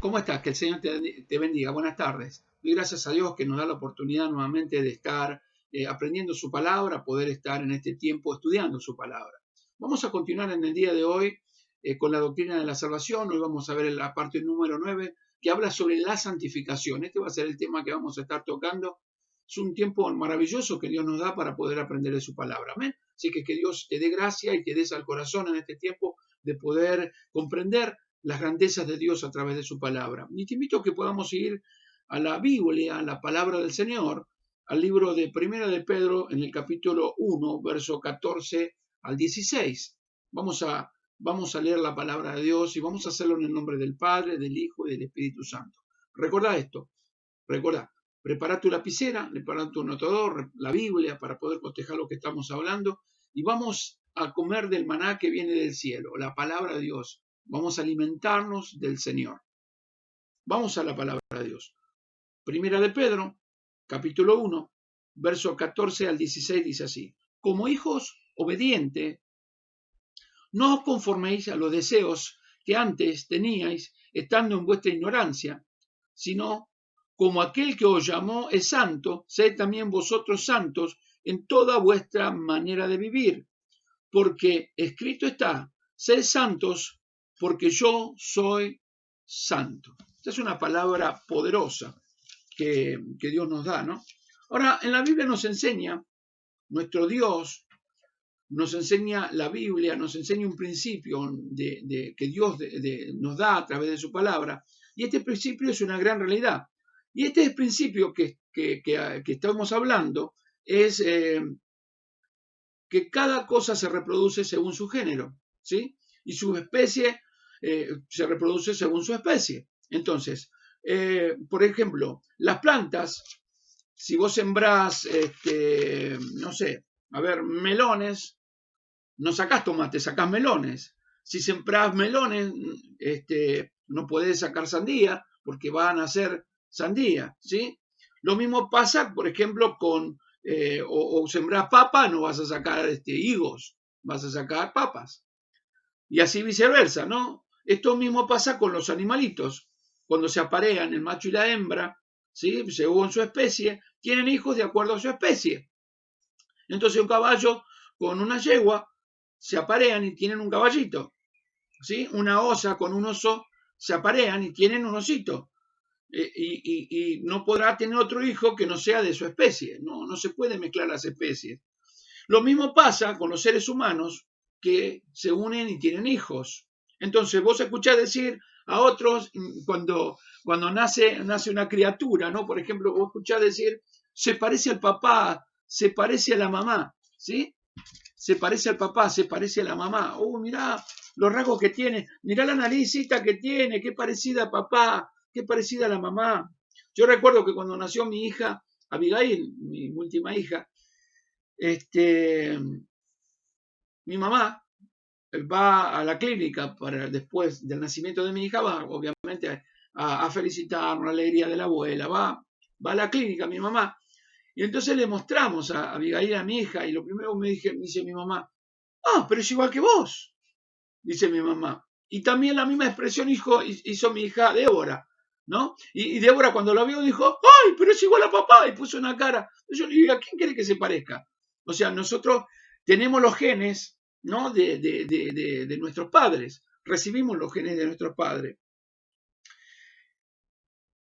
¿Cómo estás? Que el Señor te bendiga. Buenas tardes. Doy gracias a Dios que nos da la oportunidad nuevamente de estar aprendiendo su palabra, poder estar en este tiempo estudiando su palabra. Vamos a continuar en el día de hoy con la doctrina de la salvación. Hoy vamos a ver la parte número 9 que habla sobre la santificación. Este va a ser el tema que vamos a estar tocando. Es un tiempo maravilloso que Dios nos da para poder aprender de su palabra. Amén. Así que Dios te dé gracia y te des al corazón en este tiempo de poder comprender las grandezas de Dios a través de su palabra. Y te invito a que podamos ir a la Biblia, a la palabra del Señor, al libro de Primera de Pedro, en el capítulo 1, verso 14 al 16. Vamos a leer la palabra de Dios y vamos a hacerlo en el nombre del Padre, del Hijo y del Espíritu Santo. Recordá esto, recordá, prepara tu lapicera, prepara tu anotador, la Biblia, para poder cotejar lo que estamos hablando, y vamos a comer del maná que viene del cielo, la palabra de Dios. Vamos a alimentarnos del Señor. Vamos a la palabra de Dios. Primera de Pedro, capítulo 1, verso 14 al 16 dice así: Como hijos obedientes, no os conforméis a los deseos que antes teníais estando en vuestra ignorancia, sino como aquel que os llamó es santo, sed también vosotros santos en toda vuestra manera de vivir, porque escrito está: sed santos porque yo soy santo. Esta es una palabra poderosa que Dios nos da, ¿no? Ahora, en la Biblia nos enseña, nuestro Dios nos enseña, la Biblia nos enseña un principio que Dios nos da a través de su palabra, y este principio es una gran realidad. Y este principio que estamos hablando es que cada cosa se reproduce según su género, ¿sí? Y su especie se reproduce según su especie. Entonces, por ejemplo, las plantas, si vos sembrás, no sé, a ver, melones, no sacás tomates, sacás melones. Si sembrás melones, no podés sacar sandía porque van a ser sandía, ¿sí? Lo mismo pasa, por ejemplo, con o sembrás papa, no vas a sacar higos, vas a sacar papas. Y así viceversa, ¿no? Esto mismo pasa con los animalitos. Cuando se aparean el macho y la hembra, ¿sí? Según su especie, tienen hijos de acuerdo a su especie. Entonces un caballo con una yegua se aparean y tienen un caballito, ¿sí? Una osa con un oso se aparean y tienen un osito. Y no podrá tener otro hijo que no sea de su especie. No se puede mezclar las especies. Lo mismo pasa con los seres humanos que se unen y tienen hijos. Entonces vos escuchás decir a otros cuando nace una criatura, ¿no? Por ejemplo, vos escuchás decir, se parece al papá, se parece a la mamá, ¿sí? Se parece al papá, se parece a la mamá. Mirá los rasgos que tiene, mirá la naricita que tiene, qué parecida a papá, qué parecida a la mamá. Yo recuerdo que cuando nació mi hija, Abigail, mi última hija, mi mamá va a la clínica para después del nacimiento de mi hija, va obviamente a felicitarnos, la alegría de la abuela, va a la clínica mi mamá. Y entonces le mostramos a Abigail, a mi hija, y lo primero que me dice mi mamá, pero es igual que vos, dice mi mamá. Y también la misma expresión hizo mi hija Débora, ¿no? Y Débora cuando la vio dijo, ¡ay, pero es igual a papá! Y puso una cara. Yo le digo, ¿a quién quiere que se parezca? O sea, nosotros tenemos los genes, ¿no? De nuestros padres. Recibimos los genes de nuestros padres.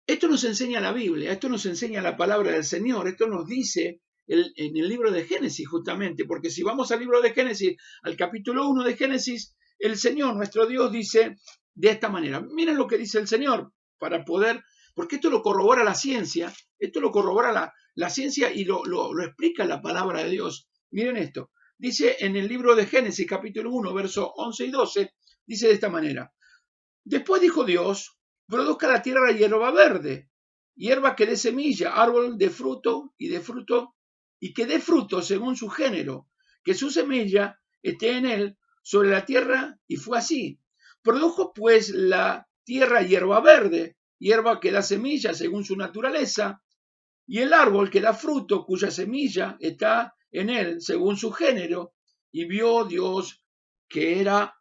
Esto nos enseña la Biblia, esto nos enseña la palabra del Señor, esto nos dice en el libro de Génesis justamente, porque si vamos al libro de Génesis, al capítulo 1 de Génesis, el Señor, nuestro Dios, dice de esta manera. Miren lo que dice el Señor para poder, porque esto lo corrobora la ciencia, esto lo corrobora la ciencia y lo explica la palabra de Dios. Miren esto, dice en el libro de Génesis, capítulo 1, versos 11 y 12, dice de esta manera. Después dijo Dios, produzca la tierra hierba verde, hierba que dé semilla, árbol de fruto, y que dé fruto según su género, que su semilla esté en él sobre la tierra, y fue así. Produjo pues la tierra hierba verde, hierba que da semilla según su naturaleza, y el árbol que da fruto, cuya semilla está en él según su género, y vio Dios que era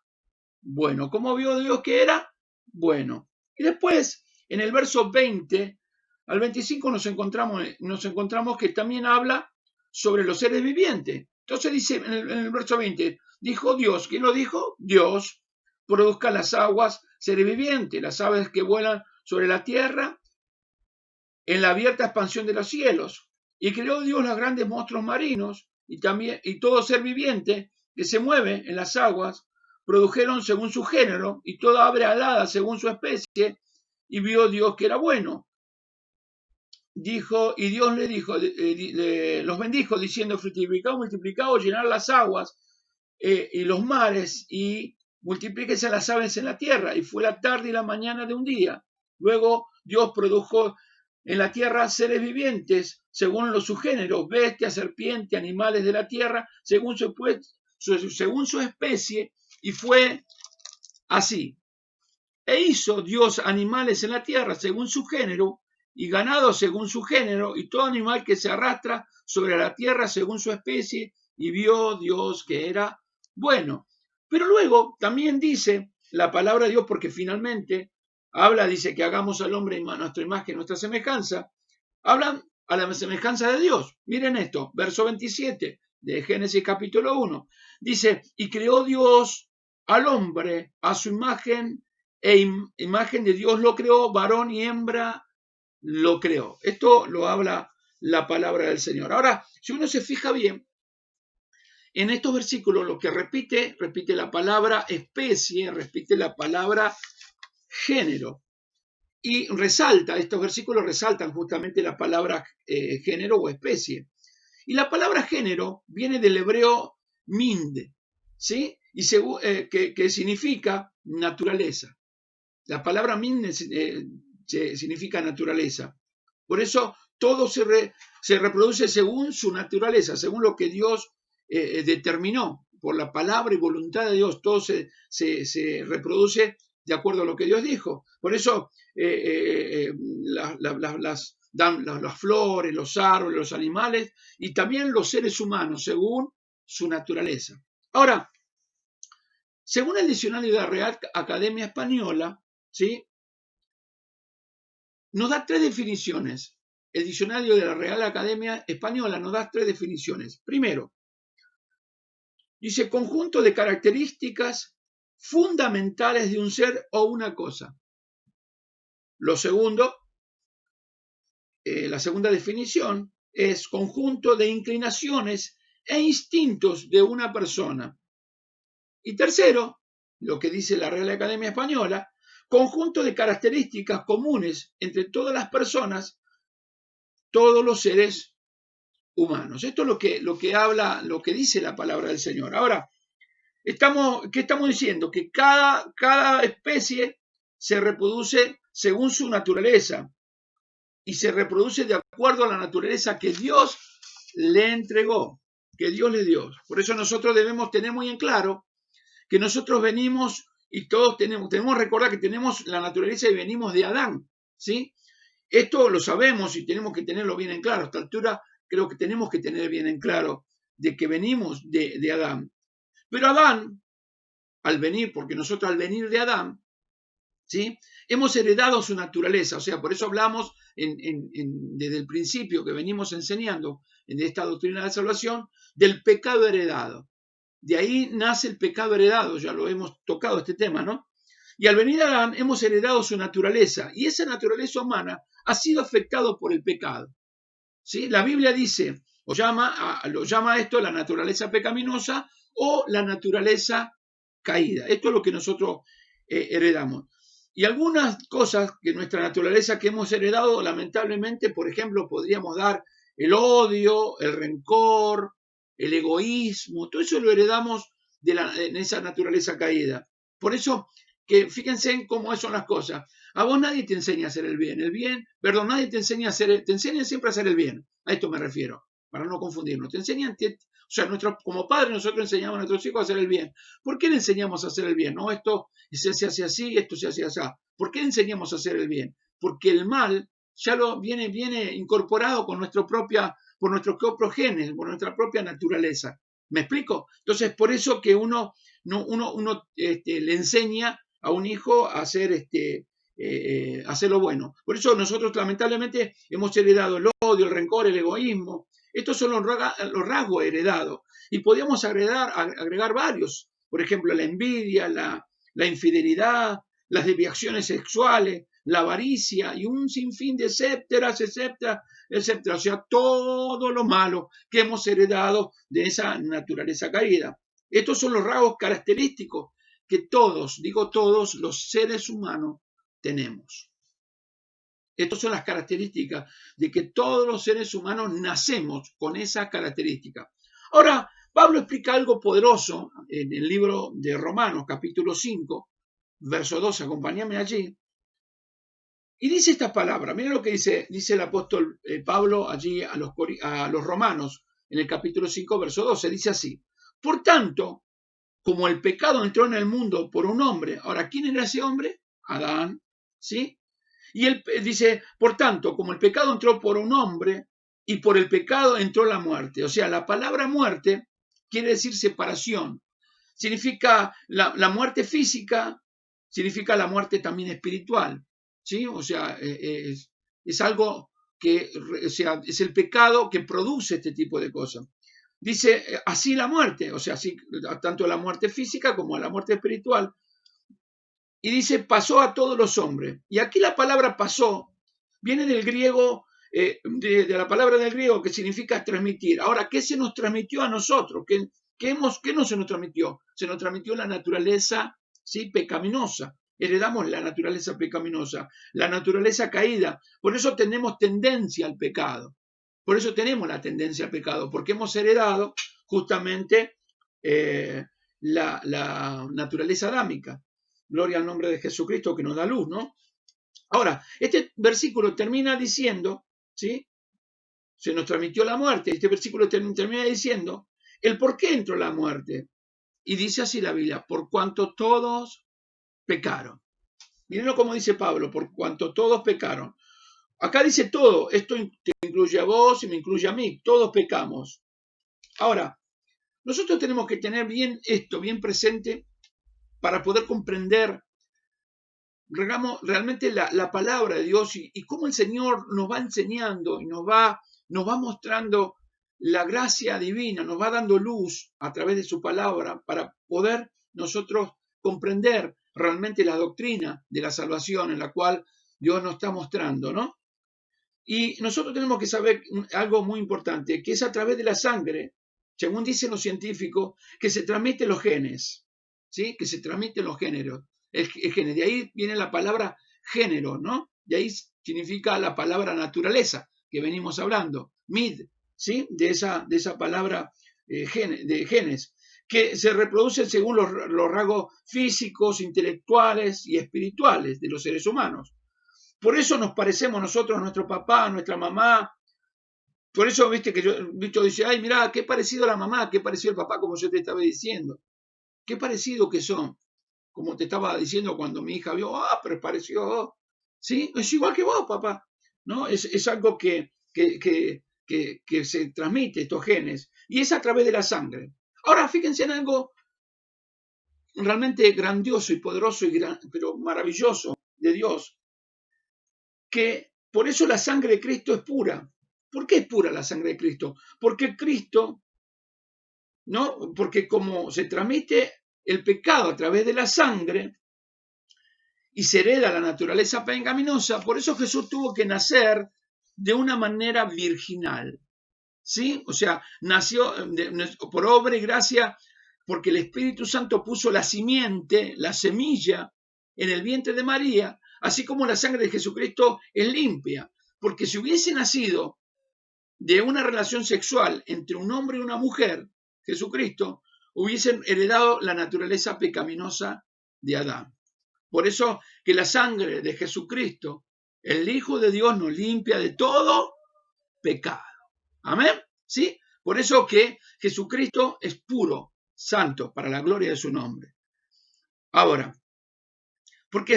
bueno. ¿Cómo vio Dios que era? Bueno. Y después En el verso 20 al 25 nos encontramos que también habla sobre los seres vivientes. Entonces dice en el verso 20, dijo Dios, ¿quién lo dijo? Dios, produzca las aguas seres vivientes, las aves que vuelan sobre la tierra, en la abierta expansión de los cielos. Y creó Dios los grandes monstruos marinos y todo ser viviente que se mueve en las aguas, produjeron según su género, y toda ave alada según su especie, y vio Dios que era bueno. Y Dios le dijo, los bendijo diciendo, fructificaos, multiplicaos, llenar las aguas y los mares, y multiplíquense las aves en la tierra. Y fue la tarde y la mañana de un día. Luego Dios produjo en la tierra seres vivientes, según su género, bestias, serpientes, animales de la tierra, según su especie, y fue así. E hizo Dios animales en la tierra según su género, y ganado según su género, y todo animal que se arrastra sobre la tierra según su especie, y vio Dios que era bueno. Pero luego también dice la palabra de Dios, porque finalmente dice que hagamos al hombre a nuestra imagen, nuestra semejanza, hablan a la semejanza de Dios. Miren esto, verso 27 de Génesis capítulo 1. Dice, y creó Dios al hombre a su imagen, imagen de Dios lo creó, varón y hembra lo creó. Esto lo habla la palabra del Señor. Ahora, si uno se fija bien, en estos versículos lo que repite la palabra especie, repite la palabra género. Y estos versículos resaltan justamente la palabra género o especie. Y la palabra género viene del hebreo mind, ¿sí? Y que significa naturaleza. La palabra mind significa naturaleza. Por eso todo se reproduce según su naturaleza, según lo que Dios determinó por la palabra y voluntad de Dios. Todo se reproduce de acuerdo a lo que Dios dijo. Por eso las flores, los árboles, los animales y también los seres humanos, según su naturaleza. Ahora, según el diccionario de la Real Academia Española, ¿sí?, nos da 3 definiciones. El diccionario de la Real Academia Española nos da 3 definiciones. Primero, dice conjunto de características fundamentales de un ser o una cosa. Lo segundo, la segunda definición es conjunto de inclinaciones e instintos de una persona. Y tercero, lo que dice la Real Academia Española, conjunto de características comunes entre todas las personas, todos los seres humanos. Esto es lo que habla, lo que dice la palabra del Señor. Ahora, ¿qué estamos diciendo? Que cada especie se reproduce según su naturaleza y se reproduce de acuerdo a la naturaleza que Dios le entregó, que Dios le dio. Por eso nosotros debemos tener muy en claro que nosotros venimos y todos tenemos que recordar que tenemos la naturaleza y venimos de Adán, ¿sí? Esto lo sabemos y tenemos que tenerlo bien en claro. A esta altura creo que tenemos que tener bien en claro de que venimos de Adán. Pero Adán, al venir, porque nosotros al venir de Adán, ¿sí?, hemos heredado su naturaleza. O sea, por eso hablamos desde el principio que venimos enseñando en esta doctrina de la salvación del pecado heredado. De ahí nace el pecado heredado, ya lo hemos tocado este tema, ¿no? Y al venir a Adán hemos heredado su naturaleza y esa naturaleza humana ha sido afectada por el pecado, ¿sí? La Biblia dice, lo llama a esto la naturaleza pecaminosa o la naturaleza caída. Esto es lo que nosotros heredamos. Y algunas cosas que nuestra naturaleza que hemos heredado, lamentablemente, por ejemplo, podríamos dar el odio, el rencor, el egoísmo, todo eso lo heredamos en esa naturaleza caída. Por eso, que fíjense en cómo son las cosas. A vos nadie te enseña a hacer el bien. Nadie te enseña te enseñan siempre a hacer el bien. A esto me refiero, para no confundirnos. Te enseñan, como padres nosotros enseñamos a nuestros hijos a hacer el bien. ¿Por qué le enseñamos a hacer el bien? No, esto se hace así, esto se hace así. ¿Por qué enseñamos a hacer el bien? Porque el mal ya viene incorporado por nuestros propios genes, por nuestra propia naturaleza. ¿Me explico? Entonces, por eso que uno le enseña a un hijo a hacer hacer lo bueno. Por eso nosotros lamentablemente hemos heredado el odio, el rencor, el egoísmo. Estos son los rasgos heredados. Y podríamos agregar varios. Por ejemplo, la envidia, la infidelidad, las desviaciones sexuales, la avaricia y un sinfín de etcétera, etcétera, etcétera. O sea, todo lo malo que hemos heredado de esa naturaleza caída. Estos son los rasgos característicos que todos, digo todos, los seres humanos tenemos. Estas son las características de que todos los seres humanos nacemos con esa característica. Ahora, Pablo explica algo poderoso en el libro de Romanos, capítulo 5, verso 2, acompáñame allí. Y dice esta palabra, mira lo que dice el apóstol Pablo allí a los romanos, en el capítulo 5, verso 12, dice así: por tanto, como el pecado entró en el mundo por un hombre, ahora, ¿quién era ese hombre? Adán, ¿sí? Y él dice, por tanto, como el pecado entró por un hombre y por el pecado entró la muerte. O sea, la palabra muerte quiere decir separación. Significa la muerte física, significa la muerte también espiritual. ¿Sí? O sea, es algo que, o sea, es el pecado que produce este tipo de cosas. Dice, así la muerte, o sea, así, tanto la muerte física como la muerte espiritual. Y dice, pasó a todos los hombres. Y aquí la palabra pasó viene del griego, de la palabra del griego que significa transmitir. Ahora, ¿qué se nos transmitió a nosotros? ¿Qué no se nos transmitió? Se nos transmitió la naturaleza, ¿sí?, pecaminosa. Heredamos la naturaleza pecaminosa, la naturaleza caída. Por eso tenemos tendencia al pecado. Por eso tenemos la tendencia al pecado, porque hemos heredado justamente la naturaleza adámica. Gloria al nombre de Jesucristo que nos da luz, ¿no? Ahora, este versículo termina diciendo, ¿sí? Se nos transmitió la muerte. Este versículo termina diciendo el por qué entró la muerte. Y dice así la Biblia: por cuanto todos pecaron. Miren cómo dice Pablo: por cuanto todos pecaron. Acá dice todo. Esto te incluye a vos y me incluye a mí. Todos pecamos. Ahora, nosotros tenemos que tener bien esto, bien presente, para poder comprender realmente la palabra de Dios y cómo el Señor nos va enseñando y nos va mostrando la gracia divina, nos va dando luz a través de su palabra para poder nosotros comprender realmente la doctrina de la salvación en la cual Dios nos está mostrando, ¿no? Y nosotros tenemos que saber algo muy importante, que es a través de la sangre, según dicen los científicos, que se transmiten los genes, ¿sí? Que se transmiten los géneros. El género. De ahí viene la palabra género, ¿no? De ahí significa la palabra naturaleza que venimos hablando, mid, ¿sí? De esa palabra de genes, que se reproducen según los rasgos físicos, intelectuales y espirituales de los seres humanos. Por eso nos parecemos nosotros a nuestro papá, a nuestra mamá. Por eso, viste, que yo dice, ay, mirá, qué parecido a la mamá, qué parecido al papá, como yo te estaba diciendo. Qué parecido que son. Como te estaba diciendo cuando mi hija vio, pero es parecido a vos. ¿Sí? Es igual que vos, papá. ¿No? Es algo que se transmite, estos genes. Y es a través de la sangre. Ahora, fíjense en algo realmente grandioso y poderoso, pero maravilloso de Dios. Que por eso la sangre de Cristo es pura. ¿Por qué es pura la sangre de Cristo? Porque Cristo, ¿no? Porque como se transmite el pecado a través de la sangre y se hereda la naturaleza pecaminosa, por eso Jesús tuvo que nacer de una manera virginal, ¿sí? O sea, nació por obra y gracia, porque el Espíritu Santo puso la simiente, la semilla, en el vientre de María, así como la sangre de Jesucristo es limpia, porque si hubiese nacido de una relación sexual entre un hombre y una mujer, Jesucristo, hubiesen heredado la naturaleza pecaminosa de Adán. Por eso que la sangre de Jesucristo, el Hijo de Dios, nos limpia de todo pecado. Amén. ¿Sí? Por eso que Jesucristo es puro, santo, para la gloria de su nombre. Ahora, porque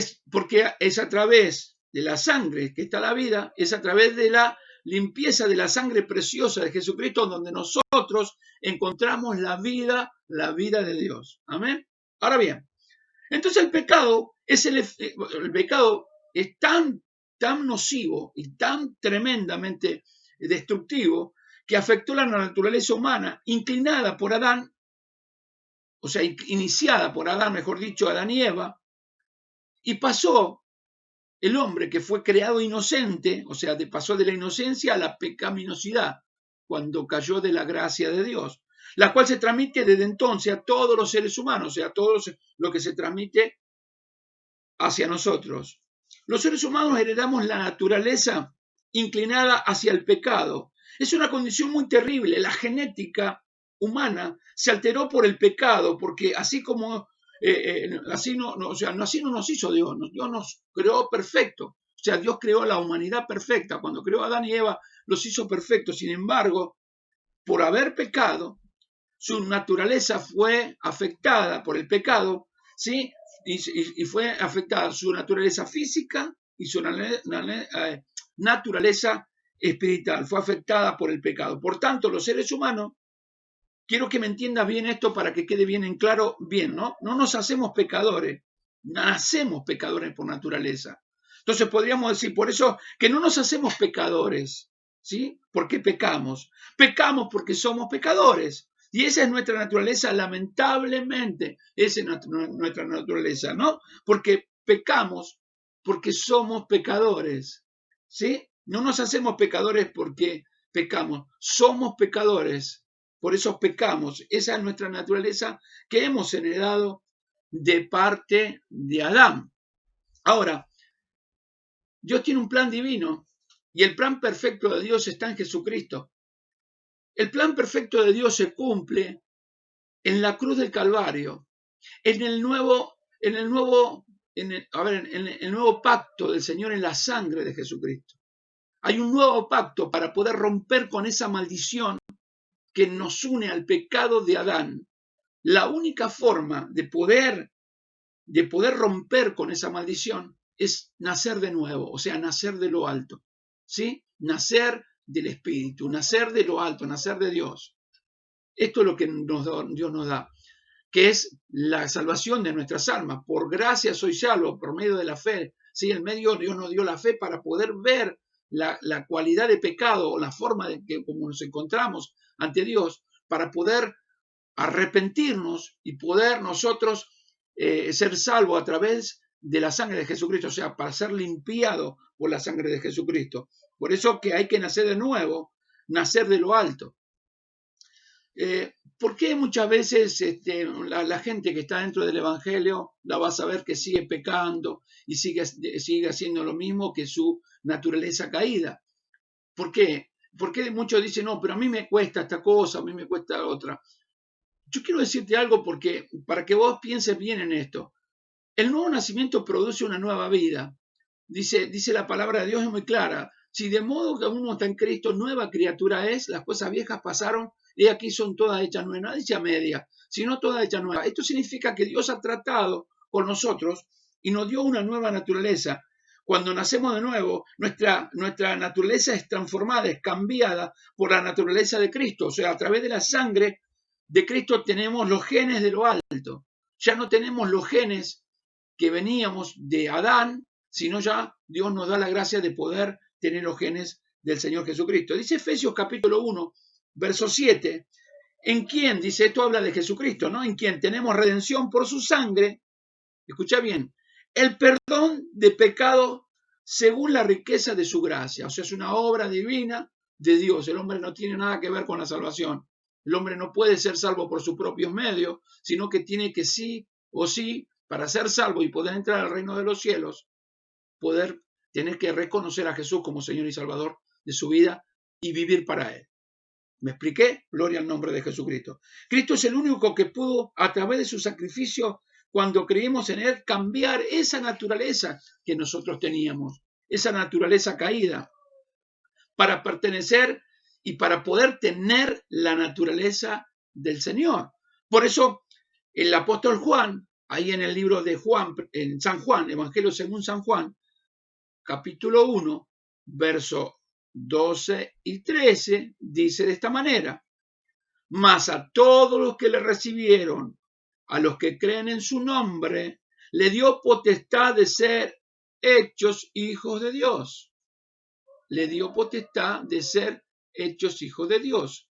es a través de la sangre que está la vida, es a través de la limpieza de la sangre preciosa de Jesucristo donde nosotros encontramos la vida de Dios. Amén. Ahora bien, entonces el pecado es tan nocivo y tan tremendamente destructivo que afectó la naturaleza humana, inclinada por Adán, o sea, iniciada por Adán, mejor dicho, Adán y Eva, y pasó el hombre que fue creado inocente, o sea, pasó de la inocencia a la pecaminosidad, cuando cayó de la gracia de Dios, la cual se transmite desde entonces a todos los seres humanos, o sea, a todos lo que se transmite hacia nosotros. Los seres humanos heredamos la naturaleza inclinada hacia el pecado. Es una condición muy terrible. La genética humana se alteró por el pecado, porque así como así no nos hizo Dios. Dios nos creó perfecto. O sea, Dios creó la humanidad perfecta. Cuando creó a Adán y Eva, los hizo perfectos. Sin embargo, por haber pecado, su naturaleza fue afectada por el pecado, ¿sí? Y fue afectada su naturaleza física y su naturaleza espiritual. Fue afectada por el pecado. Por tanto, los seres humanos, quiero que me entiendas bien esto para que quede bien en claro, bien, ¿no? No nos hacemos pecadores, nacemos pecadores por naturaleza. Entonces podríamos decir, por eso, que no nos hacemos pecadores, ¿sí? ¿Por qué pecamos? Pecamos porque somos pecadores. Y esa es nuestra naturaleza, lamentablemente, esa es nuestra naturaleza, ¿no? Porque pecamos porque somos pecadores, ¿sí? No nos hacemos pecadores porque pecamos, somos pecadores, por eso pecamos. Esa es nuestra naturaleza que hemos heredado de parte de Adán. Ahora, Dios tiene un plan divino y el plan perfecto de Dios está en Jesucristo. El plan perfecto de Dios se cumple en la cruz del Calvario, en el nuevo pacto del Señor, en la sangre de Jesucristo. Hay un nuevo pacto para poder romper con esa maldición que nos une al pecado de Adán. La única forma de poder romper con esa maldición es nacer de nuevo, o sea, nacer de lo alto, ¿sí? Nacer del Espíritu, nacer de lo alto, nacer de Dios. Esto es lo que Dios nos da, que es la salvación de nuestras almas. Por gracia soy salvo, por medio de la fe. ¿Sí? En medio Dios nos dio la fe para poder ver la cualidad de pecado o la forma de que como nos encontramos ante Dios, para poder arrepentirnos y poder nosotros ser salvos a través de la sangre de Jesucristo, o sea, para ser limpiado por la sangre de Jesucristo. Por eso que hay que nacer de nuevo, nacer de lo alto. ¿Por qué muchas veces la gente que está dentro del Evangelio la va a saber que sigue pecando y sigue haciendo lo mismo que su naturaleza caída? ¿Por qué? Porque muchos dicen, no, pero a mí me cuesta esta cosa, a mí me cuesta otra. Yo quiero decirte algo para que vos pienses bien en esto. El nuevo nacimiento produce una nueva vida. Dice la palabra de Dios, es muy clara. Si de modo que uno está en Cristo, nueva criatura es, las cosas viejas pasaron y aquí son todas hechas nuevas. No dice a media, sino todas hechas nuevas. Esto significa que Dios ha tratado con nosotros y nos dio una nueva naturaleza. Cuando nacemos de nuevo, nuestra naturaleza es transformada, es cambiada por la naturaleza de Cristo. O sea, a través de la sangre de Cristo tenemos los genes de lo alto. Ya no tenemos los genes que veníamos de Adán, sino ya Dios nos da la gracia de poder tener los genes del Señor Jesucristo. Dice Efesios capítulo 1, verso 7, en quien, dice, esto habla de Jesucristo, ¿no? En quien tenemos redención por su sangre, escucha bien, el perdón de pecado según la riqueza de su gracia. O sea, es una obra divina de Dios. El hombre no tiene nada que ver con la salvación. El hombre no puede ser salvo por sus propios medios, sino que tiene que sí o sí, para ser salvo y poder entrar al reino de los cielos, tener que reconocer a Jesús como Señor y Salvador de su vida y vivir para Él. ¿Me expliqué? Gloria al nombre de Jesucristo. Cristo es el único que pudo, a través de su sacrificio, cuando creímos en Él, cambiar esa naturaleza que nosotros teníamos, esa naturaleza caída, para pertenecer y para poder tener la naturaleza del Señor. Por eso, el apóstol Juan, ahí en el libro de Juan, en San Juan, Evangelio según San Juan, capítulo 1, verso 12 y 13, dice de esta manera: mas a todos los que le recibieron, a los que creen en su nombre, le dio potestad de ser hechos hijos de Dios. Le dio potestad de ser hechos hijos de Dios,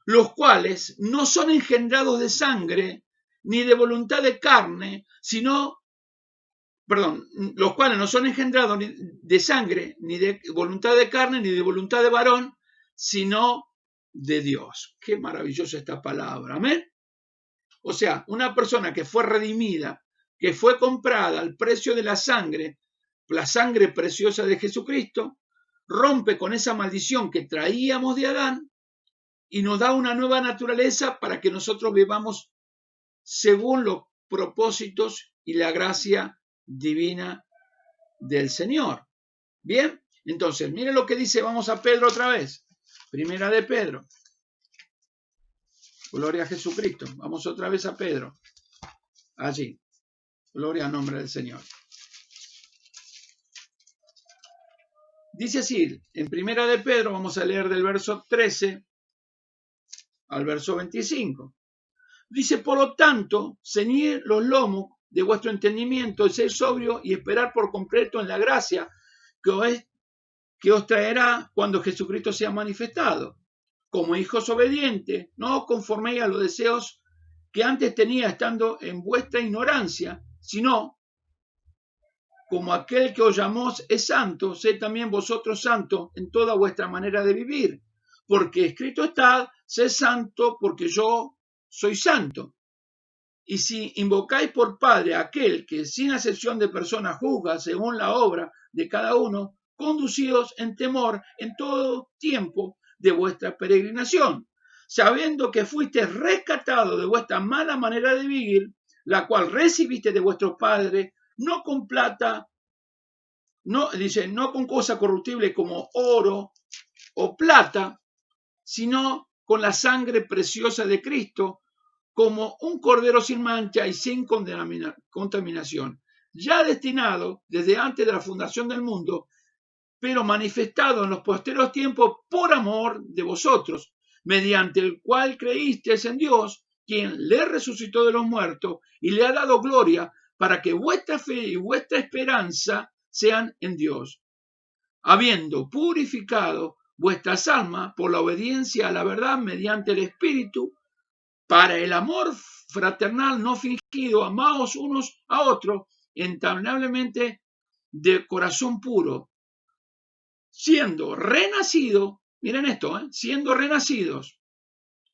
los cuales no son engendrados de sangre, ni de voluntad de carne, los cuales no son engendrados de sangre, ni de voluntad de carne, ni de voluntad de varón, sino de Dios. Qué maravillosa esta palabra, amén. O sea, una persona que fue redimida, que fue comprada al precio de la sangre preciosa de Jesucristo, rompe con esa maldición que traíamos de Adán y nos da una nueva naturaleza para que nosotros vivamos según los propósitos y la gracia divina del Señor. Bien, entonces, miren lo que dice, vamos a Pedro otra vez. Primera de Pedro. Gloria a Jesucristo. Vamos otra vez a Pedro. Allí. Gloria al nombre del Señor. Dice así, en Primera de Pedro, vamos a leer del verso 13 al verso 25. Dice, por lo tanto, ceñid los lomos de vuestro entendimiento, y ser sobrio y esperar por completo en la gracia que os traerá cuando Jesucristo sea manifestado. Como hijos obedientes, no os conforméis a los deseos que antes tenía estando en vuestra ignorancia, sino como aquel que os llamó es santo, sed también vosotros santos en toda vuestra manera de vivir. Porque escrito está, sed santo porque yo soy santo. Y si invocáis por Padre a aquel que sin acepción de personas juzga según la obra de cada uno, conducíos en temor en todo tiempo de vuestra peregrinación, sabiendo que fuisteis rescatados de vuestra mala manera de vivir, la cual recibiste de vuestros padres, no con plata, no con cosa corruptible como oro o plata, sino con la sangre preciosa de Cristo, como un cordero sin mancha y sin contaminación, ya destinado desde antes de la fundación del mundo, pero manifestado en los posteros tiempos por amor de vosotros, mediante el cual creísteis en Dios, quien le resucitó de los muertos y le ha dado gloria, para que vuestra fe y vuestra esperanza sean en Dios, habiendo purificado vuestras almas por la obediencia a la verdad mediante el Espíritu, para el amor fraternal no fingido, amaos unos a otros entrañablemente de corazón puro, siendo renacido, miren esto, siendo renacidos,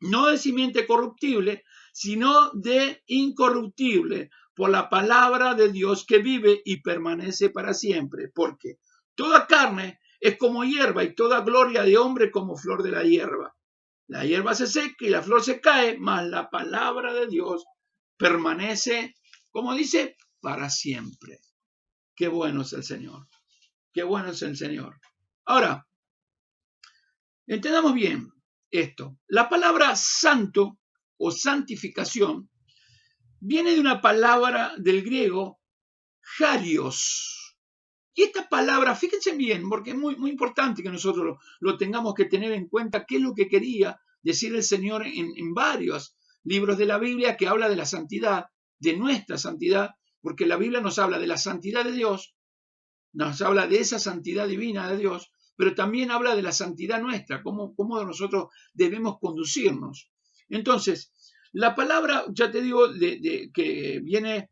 no de simiente corruptible, sino de incorruptible, por la palabra de Dios que vive y permanece para siempre. Porque toda carne es como hierba y toda gloria de hombre como flor de la hierba. La hierba se seca y la flor se cae, mas la palabra de Dios permanece, como dice, para siempre. Qué bueno es el Señor. Qué bueno es el Señor. Ahora, entendamos bien esto. La palabra santo o santificación viene de una palabra del griego harios. Y esta palabra, fíjense bien, porque es muy importante que nosotros lo tengamos que tener en cuenta, qué es lo que quería decir el Señor en varios libros de la Biblia que habla de la santidad, de nuestra santidad, porque la Biblia nos habla de la santidad de Dios, nos habla de esa santidad divina de Dios, pero también habla de la santidad nuestra, cómo nosotros debemos conducirnos. Entonces, la palabra, ya te digo, que viene,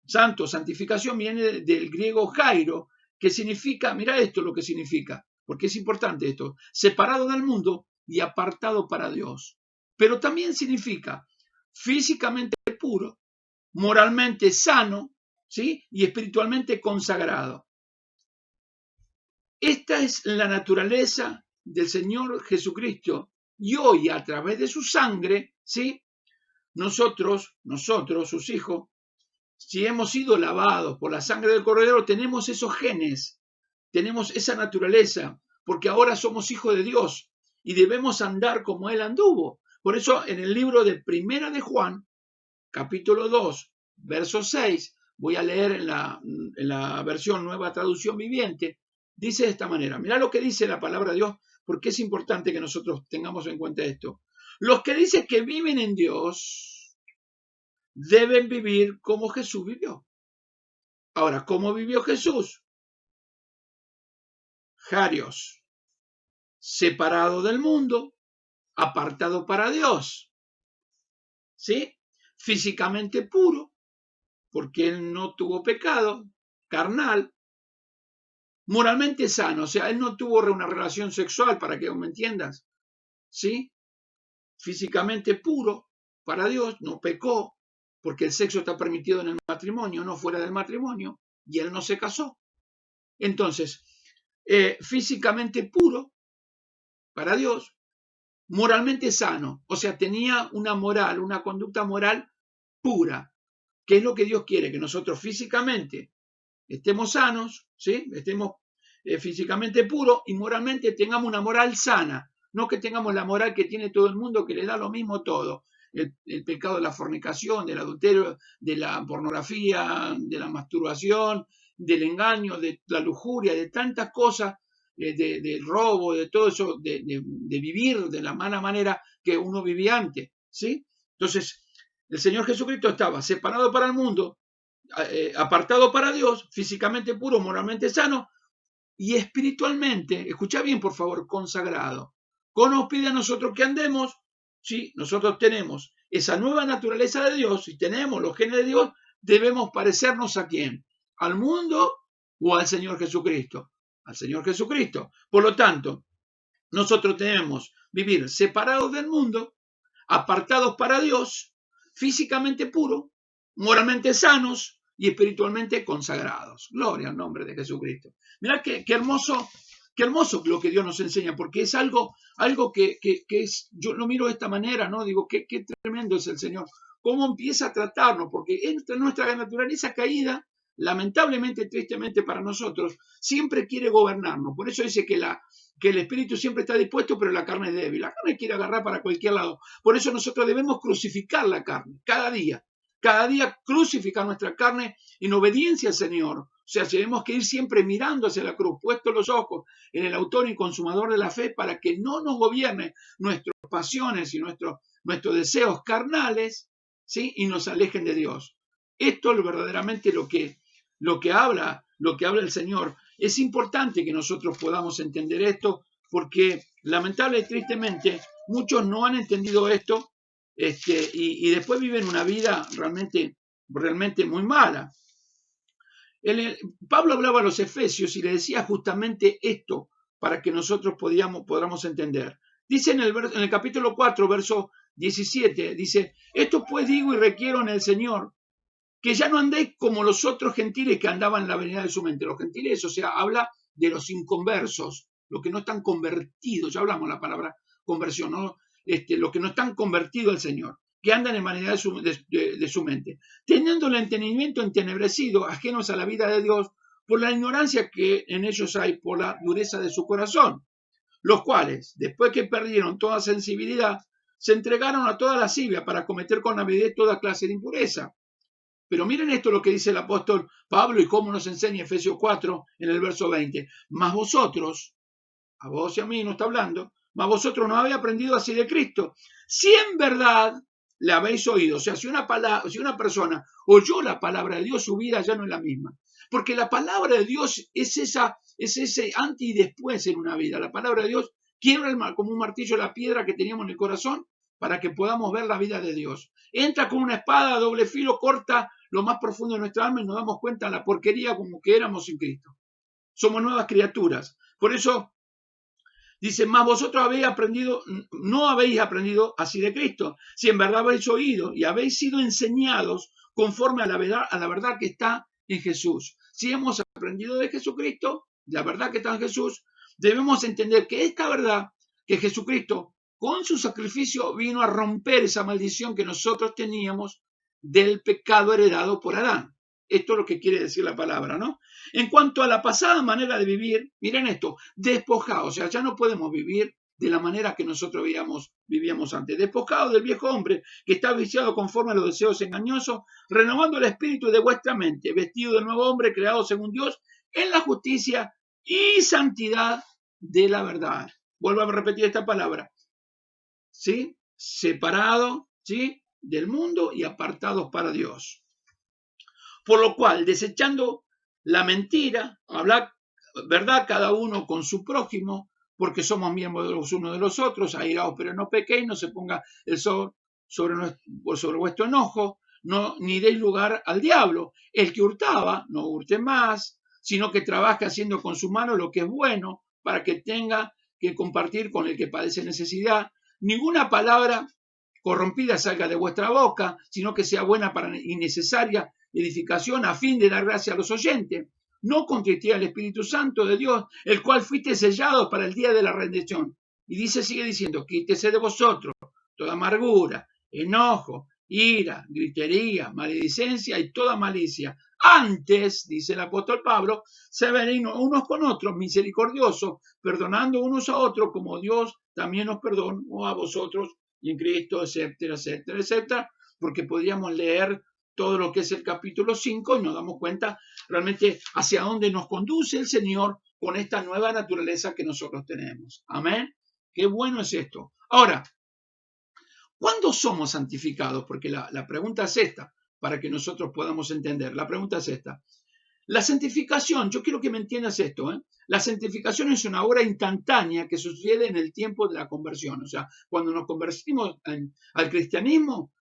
santo, santificación, viene del griego jairo, que significa, mira esto lo que significa, porque es importante esto, separado del mundo y apartado para Dios. Pero también significa físicamente puro, moralmente sano, ¿sí? Y espiritualmente consagrado. Esta es la naturaleza del Señor Jesucristo. Y hoy, a través de su sangre, ¿sí? Nosotros, sus hijos, si hemos sido lavados por la sangre del Cordero, tenemos esos genes, tenemos esa naturaleza, porque ahora somos hijos de Dios y debemos andar como Él anduvo. Por eso, en el libro de Primera de Juan, capítulo 2, verso 6, voy a leer en la versión Nueva Traducción Viviente, dice de esta manera, mirá lo que dice la palabra de Dios, porque es importante que nosotros tengamos en cuenta esto. Los que dicen que viven en Dios deben vivir como Jesús vivió. Ahora, ¿cómo vivió Jesús? Jarios, separado del mundo, apartado para Dios, ¿sí? Físicamente puro, porque él no tuvo pecado, carnal, moralmente sano, o sea, él no tuvo una relación sexual, para que me entiendas, ¿sí? Físicamente puro para Dios, no pecó, porque el sexo está permitido en el matrimonio, no fuera del matrimonio, y él no se casó. Entonces, físicamente puro para Dios, moralmente sano, o sea, tenía una moral, una conducta moral pura, que es lo que Dios quiere, que nosotros físicamente estemos sanos, ¿sí? Estemos físicamente puros y moralmente tengamos una moral sana, no que tengamos la moral que tiene todo el mundo, que le da lo mismo todo. El pecado de la fornicación, del adulterio, de la pornografía, de la masturbación, del engaño, de la lujuria, de tantas cosas, del robo, de todo eso, de vivir de la mala manera que uno vivía antes, ¿sí? Entonces, el Señor Jesucristo estaba separado para el mundo, apartado para Dios, físicamente puro, moralmente sano y espiritualmente, escucha bien por favor, consagrado. ¿Cómo nos pide a nosotros que andemos? Si nosotros tenemos esa nueva naturaleza de Dios y tenemos los genes de Dios, debemos parecernos ¿a quién? ¿Al mundo o al Señor Jesucristo? Al Señor Jesucristo. Por lo tanto, nosotros debemos vivir separados del mundo, apartados para Dios, físicamente puros, moralmente sanos y espiritualmente consagrados. Gloria al nombre de Jesucristo. Mirá qué hermoso lo que Dios nos enseña, porque es algo que es, yo lo miro de esta manera, ¿no? Digo, qué tremendo es el Señor. Cómo empieza a tratarnos, porque nuestra naturaleza caída, lamentablemente, tristemente para nosotros, siempre quiere gobernarnos. Por eso dice que el espíritu siempre está dispuesto, pero la carne es débil. La carne quiere agarrar para cualquier lado. Por eso nosotros debemos crucificar la carne cada día crucificar nuestra carne en obediencia al Señor. O sea, tenemos que ir siempre mirando hacia la cruz, puestos los ojos en el autor y consumador de la fe, para que no nos gobierne nuestras pasiones y nuestros deseos carnales, ¿sí? Y nos alejen de Dios. Esto es verdaderamente lo que habla el Señor. Es importante que nosotros podamos entender esto, porque lamentable y tristemente muchos no han entendido esto, y después viven una vida realmente muy mala. Pablo hablaba a los efesios y le decía justamente esto para que nosotros podamos entender. Dice en el capítulo 4, verso 17, dice, esto pues digo y requiero en el Señor, que ya no andéis como los otros gentiles que andaban en la vanidad de su mente. Los gentiles, o sea, habla de los inconversos, los que no están convertidos, ya hablamos la palabra conversión, ¿no? Los que no están convertidos al Señor, que andan en vanidad de su mente, teniendo el entendimiento entenebrecido, ajenos a la vida de Dios, por la ignorancia que en ellos hay, por la dureza de su corazón, los cuales, después que perdieron toda sensibilidad, se entregaron a toda lascivia para cometer con avidez toda clase de impureza. Pero miren esto lo que dice el apóstol Pablo y cómo nos enseña Efesios 4 en el verso 20. Mas vosotros, a vos y a mí no está hablando, mas vosotros no habéis aprendido así de Cristo. Si en verdad le habéis oído, o sea, si una persona oyó la palabra de Dios, su vida ya no es la misma. Porque la palabra de Dios es ese antes y después en una vida. La palabra de Dios quiebra como un martillo la piedra que teníamos en el corazón para que podamos ver la vida de Dios. Entra con una espada a doble filo, corta lo más profundo de nuestra alma y nos damos cuenta de la porquería como que éramos sin Cristo. Somos nuevas criaturas. Por eso dice, más vosotros no habéis aprendido así de Cristo, si en verdad habéis oído y habéis sido enseñados conforme a la verdad que está en Jesús. Si hemos aprendido de Jesucristo, la verdad que está en Jesús, debemos entender que esta verdad, que Jesucristo con su sacrificio vino a romper esa maldición que nosotros teníamos del pecado heredado por Adán. Esto es lo que quiere decir la palabra, ¿no? En cuanto a la pasada manera de vivir, miren esto, despojados, o sea, ya no podemos vivir de la manera que nosotros vivíamos antes. Despojados del viejo hombre que está viciado conforme a los deseos engañosos, renovando el espíritu de vuestra mente, vestido del nuevo hombre creado según Dios en la justicia y santidad de la verdad. Vuelvo a repetir esta palabra, ¿sí? Separado, ¿sí? Del mundo y apartados para Dios. Por lo cual, desechando la mentira, hablar verdad cada uno con su prójimo, porque somos miembros de los unos de los otros, airaos pero no pequéis, no se ponga el sol sobre vuestro enojo, no, ni deis lugar al diablo. El que hurtaba, no hurte más, sino que trabaje haciendo con su mano lo que es bueno, para que tenga que compartir con el que padece necesidad. Ninguna palabra corrompida salga de vuestra boca, sino que sea buena para innecesaria edificación, a fin de dar gracia a los oyentes. No contristéis al Espíritu Santo de Dios, el cual fuiste sellado para el día de la redención. Y sigue diciendo, quítese de vosotros toda amargura, enojo, ira, gritería, maledicencia y toda malicia. Antes, dice el apóstol Pablo, sean unos con otros, misericordiosos, perdonando unos a otros, como Dios también os perdonó a vosotros y en Cristo, etcétera, etcétera, etcétera, porque podríamos leer todo lo que es el capítulo 5 y nos damos cuenta realmente hacia dónde nos conduce el Señor con esta nueva naturaleza que nosotros tenemos. Amén. Qué bueno es esto. Ahora, ¿cuándo somos santificados? Porque la pregunta es esta, para que nosotros podamos entender. La pregunta es esta. La santificación, yo quiero que me entiendas esto, La santificación es una obra instantánea que sucede en el tiempo de la conversión. O sea, cuando nos convertimos al cristianismo,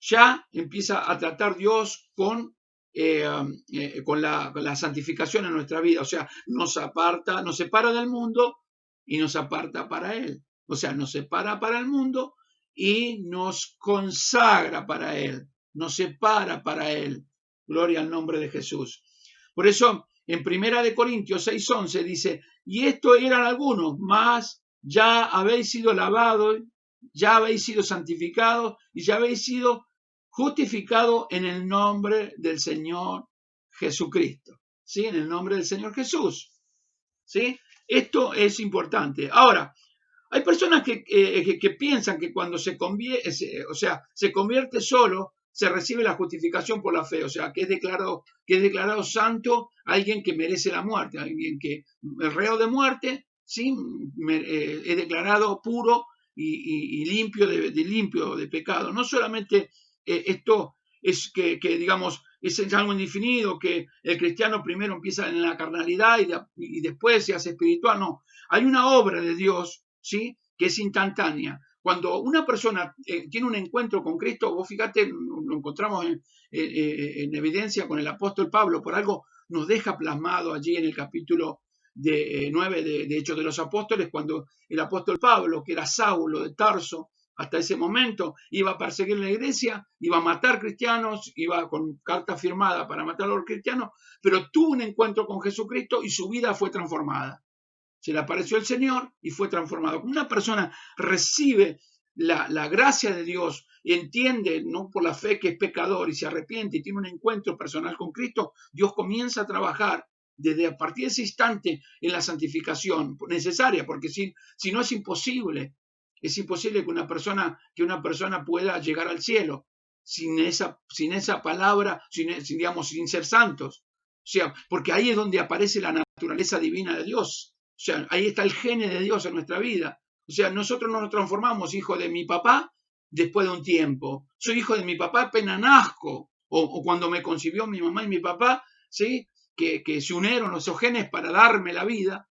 ya empieza a tratar Dios con la santificación en nuestra vida. O sea, nos separa del mundo y nos aparta para Él. O sea, nos separa para el mundo y nos consagra para Él. Nos separa para Él. Gloria al nombre de Jesús. Por eso, en 1 Corintios 6:11 dice, y esto eran algunos, mas ya habéis sido lavados, ya habéis sido santificados y ya habéis sido justificados en el nombre del Señor Jesucristo. ¿Sí? En el nombre del Señor Jesús. ¿Sí? Esto es importante. Ahora, hay personas que piensan que cuando se convierte solo, se recibe la justificación por la fe, o sea, que es declarado santo alguien que merece la muerte, alguien que el reo de muerte, ¿sí? Es declarado puro y limpio de pecado. No solamente esto es que digamos, es algo indefinido, que el cristiano primero empieza en la carnalidad y después se hace espiritual, no. Hay una obra de Dios, ¿sí? Que es instantánea. Cuando una persona tiene un encuentro con Cristo, vos fíjate, lo encontramos en evidencia con el apóstol Pablo, por algo nos deja plasmado allí en el capítulo 9 de Hechos de los Apóstoles, cuando el apóstol Pablo, que era Saulo de Tarso, hasta ese momento iba a perseguir la iglesia, iba a matar cristianos, iba con carta firmada para matar a los cristianos, pero tuvo un encuentro con Jesucristo y su vida fue transformada. Se le apareció el Señor y fue transformado. Cuando una persona recibe la gracia de Dios y entiende, no por la fe, que es pecador y se arrepiente y tiene un encuentro personal con Cristo, Dios comienza a trabajar desde a partir de ese instante en la santificación necesaria, porque si no es imposible que una persona pueda llegar al cielo sin esa palabra, sin ser santos. O sea, porque ahí es donde aparece la naturaleza divina de Dios. O sea, ahí está el gene de Dios en nuestra vida. O sea, nosotros no nos transformamos hijo de mi papá después de un tiempo. Soy hijo de mi papá apenas nazco. O cuando me concibió mi mamá y mi papá, ¿sí? Que se unieron esos genes para darme la vida.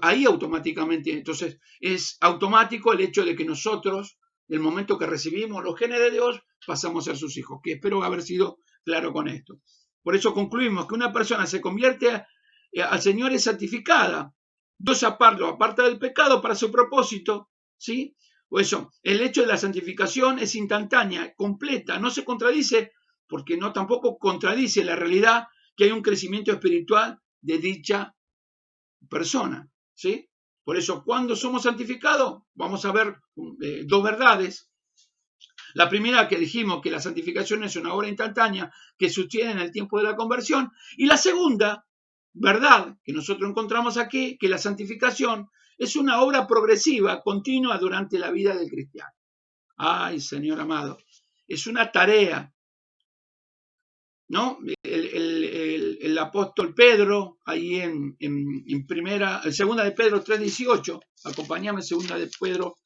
Ahí automáticamente, entonces, es automático el hecho de que nosotros, el momento que recibimos los genes de Dios, pasamos a ser sus hijos. Que espero haber sido claro con esto. Por eso concluimos que una persona se convierte al Señor, es santificada. Dios aparta del pecado para su propósito, ¿sí? O eso, el hecho de la santificación es instantánea, completa, no se contradice, porque no tampoco contradice la realidad que hay un crecimiento espiritual de dicha persona, ¿sí? Por eso, cuando somos santificados, vamos a ver dos verdades. La primera, que dijimos que la santificación es una obra instantánea que sucede en el tiempo de la conversión. Y la segunda verdad que nosotros encontramos aquí, que la santificación es una obra progresiva, continua durante la vida del cristiano. Ay, Señor amado, es una tarea, ¿no? El apóstol Pedro, ahí en segunda de Pedro 3:18, acompáñame, segunda de Pedro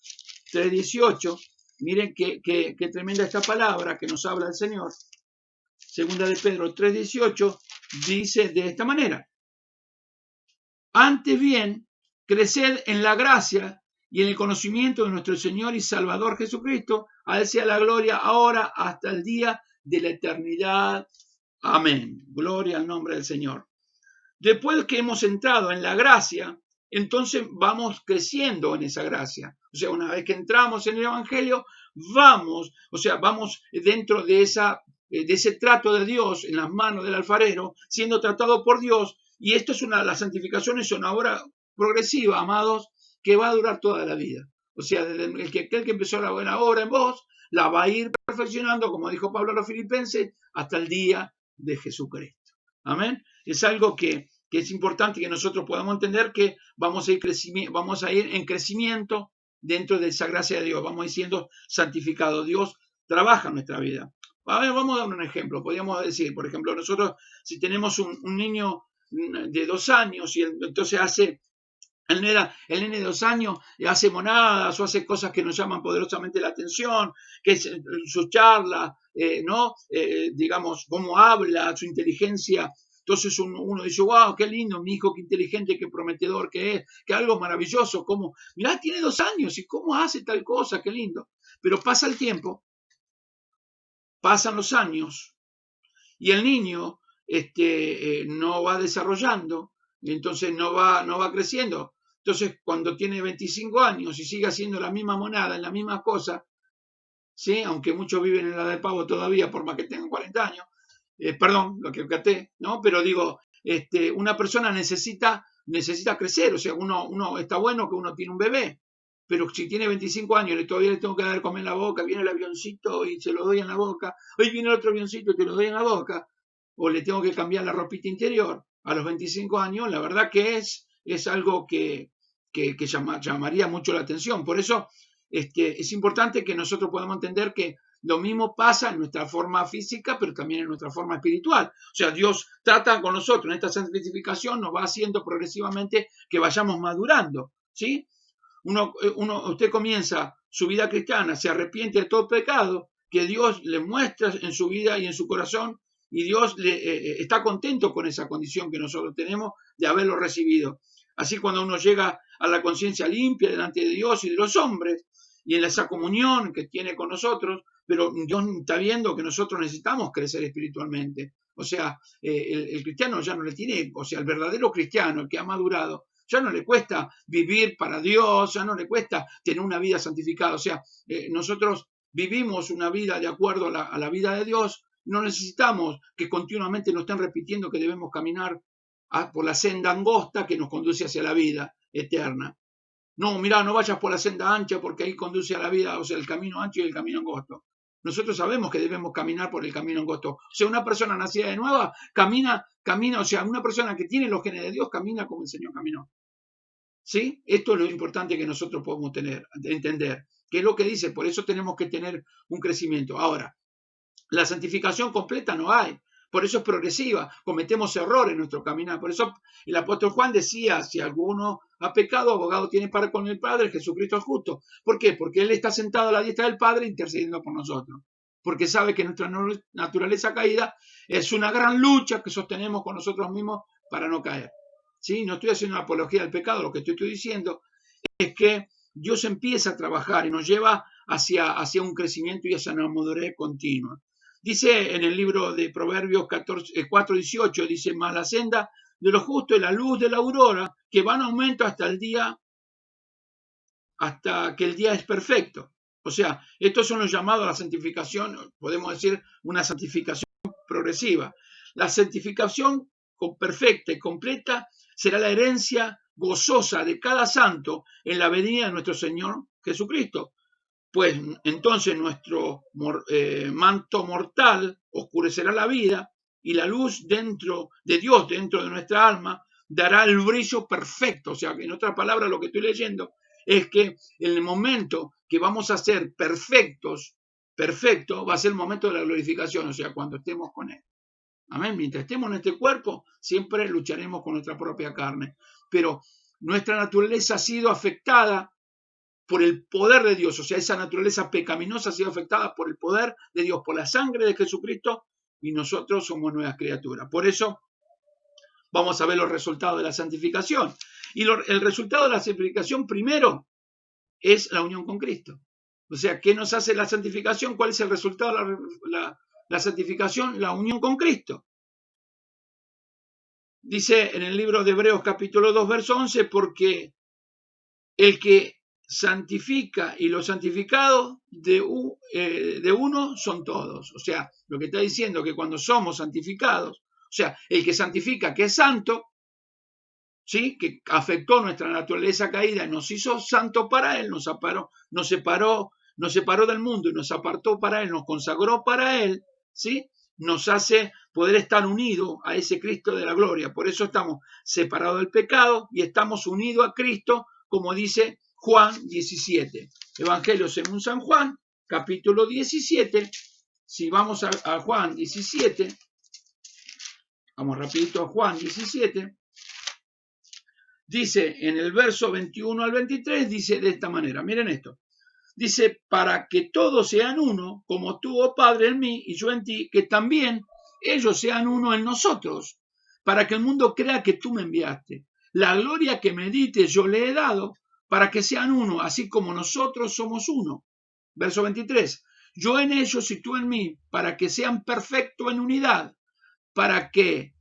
3:18, miren qué tremenda esta palabra que nos habla el Señor. Segunda de Pedro 3:18 dice de esta manera: antes bien, creced en la gracia y en el conocimiento de nuestro Señor y Salvador Jesucristo. A Él sea la gloria ahora hasta el día de la eternidad. Amén. Gloria al nombre del Señor. Después que hemos entrado en la gracia, entonces vamos creciendo en esa gracia. O sea, una vez que entramos en el Evangelio, vamos dentro de ese trato de Dios en las manos del alfarero, siendo tratado por Dios. Y esto es las santificaciones son ahora progresiva, amados, que va a durar toda la vida. O sea, desde aquel que empezó la buena obra en vos, la va a ir perfeccionando, como dijo Pablo a los filipenses, hasta el día de Jesucristo. Amén. Es algo que es importante que nosotros podamos entender, que vamos a ir en crecimiento dentro de esa gracia de Dios. Vamos a ir siendo santificados. Dios trabaja en nuestra vida. A ver, vamos a dar un ejemplo. Podríamos decir, por ejemplo, nosotros si tenemos un niño de 2 años y entonces el nene de 2 años hace monadas o hace cosas que nos llaman poderosamente la atención, que es su charla, digamos, cómo habla, su inteligencia. Entonces uno dice, wow, qué lindo, mi hijo, qué inteligente, qué prometedor que es, que algo maravilloso, como, mirá, tiene 2 años y cómo hace tal cosa, qué lindo. Pero pasa el tiempo, pasan los años y el niño no va desarrollando, y entonces no va creciendo. Entonces, cuando tiene 25 años y sigue haciendo la misma monada, en la misma cosa, ¿sí? Aunque muchos viven en la del pavo todavía, por más que tengan 40 años, perdón, lo que caté, ¿no? Pero digo, una persona necesita crecer, o sea, uno está bueno que uno tiene un bebé, pero si tiene 25 años y todavía le tengo que dar comer en la boca, viene el avioncito y se lo doy en la boca, hoy viene el otro avioncito y te lo doy en la boca, o le tengo que cambiar la ropita interior a los 25 años, la verdad que es algo que llamaría mucho la atención. Por eso es importante que nosotros podamos entender que lo mismo pasa en nuestra forma física, pero también en nuestra forma espiritual. O sea, Dios trata con nosotros en esta santificación, nos va haciendo progresivamente que vayamos madurando, ¿sí? Usted comienza su vida cristiana, se arrepiente de todo pecado que Dios le muestra en su vida y en su corazón, y Dios está contento con esa condición que nosotros tenemos de haberlo recibido. Así, cuando uno llega a la conciencia limpia delante de Dios y de los hombres, y en esa comunión que tiene con nosotros, pero Dios está viendo que nosotros necesitamos crecer espiritualmente. O sea, el cristiano ya no le tiene, o sea, el verdadero cristiano, el que ha madurado, ya no le cuesta vivir para Dios, ya no le cuesta tener una vida santificada. O sea, nosotros vivimos una vida de acuerdo a la vida de Dios. No necesitamos que continuamente nos estén repitiendo que debemos caminar por la senda angosta que nos conduce hacia la vida eterna. No, mirá, no vayas por la senda ancha porque ahí conduce a la vida, o sea, el camino ancho y el camino angosto. Nosotros sabemos que debemos caminar por el camino angosto. O sea, una persona nacida de nueva camina, o sea, una persona que tiene los genes de Dios camina como el Señor caminó. ¿Sí? Esto es lo importante que nosotros podemos entender. ¿Qué es lo que dice? Por eso tenemos que tener un crecimiento. Ahora, la santificación completa no hay. Por eso es progresiva. Cometemos errores en nuestro caminar. Por eso el apóstol Juan decía, si alguno ha pecado, abogado tiene para con el Padre, Jesucristo es justo. ¿Por qué? Porque Él está sentado a la diestra del Padre intercediendo por nosotros. Porque sabe que nuestra naturaleza caída es una gran lucha que sostenemos con nosotros mismos para no caer. ¿Sí? No estoy haciendo una apología del pecado, lo que estoy diciendo es que Dios empieza a trabajar y nos lleva hacia un crecimiento y hacia una madurez continua. Dice en el libro de Proverbios 4:18, dice, más la senda de los justos es la luz de la aurora, que va en aumento hasta que el día es perfecto. O sea, estos son los llamados a la santificación, podemos decir una santificación progresiva. La santificación perfecta y completa será la herencia gozosa de cada santo en la venida de nuestro Señor Jesucristo. Pues entonces nuestro manto mortal oscurecerá la vida y la luz dentro de Dios, dentro de nuestra alma, dará el brillo perfecto. O sea, que en otras palabras, lo que estoy leyendo es que en el momento que vamos a ser perfecto, va a ser el momento de la glorificación, o sea, cuando estemos con Él. Amén. Mientras estemos en este cuerpo, siempre lucharemos con nuestra propia carne. Pero nuestra naturaleza ha sido afectada por el poder de Dios, o sea, esa naturaleza pecaminosa ha sido afectada por el poder de Dios, por la sangre de Jesucristo, y nosotros somos nuevas criaturas. Por eso vamos a ver los resultados de la santificación. Y el resultado de la santificación primero es la unión con Cristo. O sea, ¿qué nos hace la santificación? ¿Cuál es el resultado de la santificación? La unión con Cristo. Dice en el libro de Hebreos capítulo 2, verso 11, porque el que santifica y los santificados de uno son todos. O sea, lo que está diciendo que cuando somos santificados, o sea, el que santifica, que es santo, ¿sí? Que afectó nuestra naturaleza caída y nos hizo santo para él, nos separó del mundo y nos apartó para él, nos consagró para él, ¿sí? Nos hace poder estar unidos a ese Cristo de la gloria. Por eso estamos separados del pecado y estamos unidos a Cristo, como dice Juan 17. Evangelio según San Juan, capítulo 17. Si vamos a Juan 17, vamos rapidito a Juan 17. Dice en el verso 21 al 23, dice de esta manera, miren esto. Dice, para que todos sean uno, como tú, oh Padre, en mí y yo en ti, que también ellos sean uno en nosotros, para que el mundo crea que tú me enviaste. La gloria que me diste yo le he dado, para que sean uno, así como nosotros somos uno. Verso 23, yo en ellos y tú en mí, para que sean perfectos en unidad, para que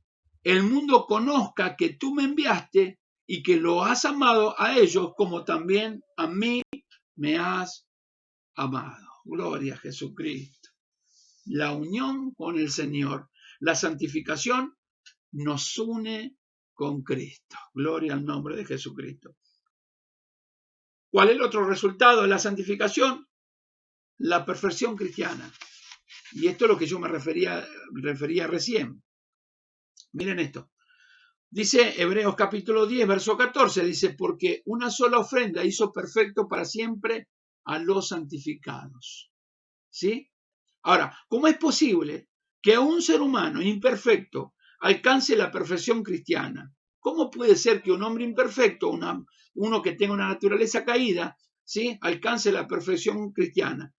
el mundo conozca que tú me enviaste y que lo has amado a ellos como también a mí me has amado. Gloria a Jesucristo. La unión con el Señor, la santificación nos une con Cristo. Gloria al nombre de Jesucristo. ¿Cuál es el otro resultado de la santificación? La perfección cristiana. Y esto es lo que yo me refería recién. Miren esto. Dice Hebreos capítulo 10, verso 14, dice, porque una sola ofrenda hizo perfecto para siempre a los santificados. ¿Sí? Ahora, ¿cómo es posible que un ser humano imperfecto alcance la perfección cristiana? ¿Cómo puede ser que un hombre imperfecto, uno que tenga una naturaleza caída, ¿sí? Alcance la perfección cristiana?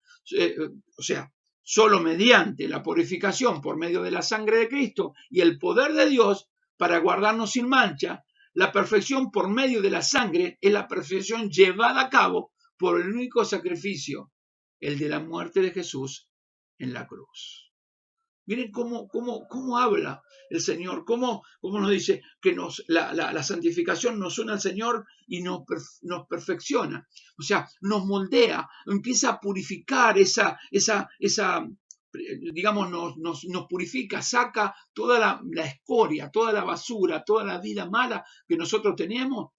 O sea, solo mediante la purificación por medio de la sangre de Cristo y el poder de Dios para guardarnos sin mancha, la perfección por medio de la sangre es la perfección llevada a cabo por el único sacrificio, el de la muerte de Jesús en la cruz. Miren cómo habla el Señor, cómo nos dice que la santificación nos une al Señor y nos perfecciona. O sea, nos moldea, empieza a purificar digamos, nos purifica, saca toda la escoria, toda la basura, toda la vida mala que nosotros teníamos